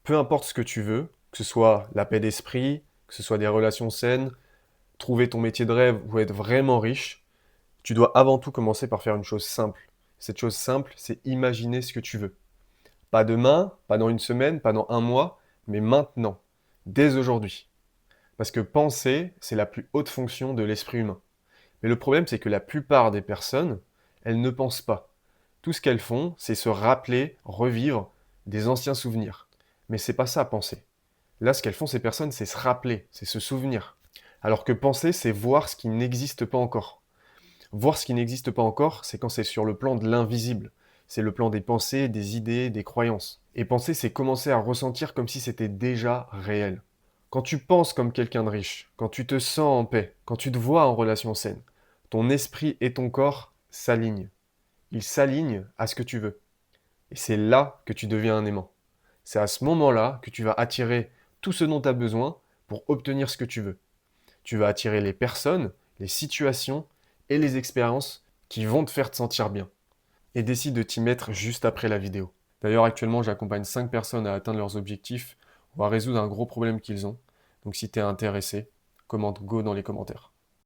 Peu importe ce que tu veux, que ce soit la paix d'esprit, que ce soit des relations saines, trouver ton métier de rêve ou être vraiment riche, tu dois avant tout commencer par faire une chose simple. Cette chose simple, c'est imaginer ce que tu veux. Pas demain, pas dans une semaine, pas dans un mois, mais maintenant, dès aujourd'hui. Parce que penser, c'est la plus haute fonction de l'esprit humain. Mais le problème, c'est que la plupart des personnes, elles ne pensent pas. Tout ce qu'elles font, c'est se rappeler, revivre des anciens souvenirs. Mais c'est pas ça, penser. Là, ce qu'elles font, ces personnes, c'est se rappeler, c'est se souvenir. Alors que penser, c'est voir ce qui n'existe pas encore. Voir ce qui n'existe pas encore, c'est quand c'est sur le plan de l'invisible. C'est le plan des pensées, des idées, des croyances. Et penser, c'est commencer à ressentir comme si c'était déjà réel. Quand tu penses comme quelqu'un de riche, quand tu te sens en paix, quand tu te vois en relation saine, ton esprit et ton corps s'alignent. Ils s'alignent à ce que tu veux. Et c'est là que tu deviens un aimant. C'est à ce moment-là que tu vas attirer tout ce dont tu as besoin pour obtenir ce que tu veux. Tu vas attirer les personnes, les situations et les expériences qui vont te faire te sentir bien. Et décide de t'y mettre juste après la vidéo. D'ailleurs, actuellement, j'accompagne 5 personnes à atteindre leurs objectifs ou à résoudre un gros problème qu'ils ont. Donc si tu es intéressé, commente Go dans les commentaires.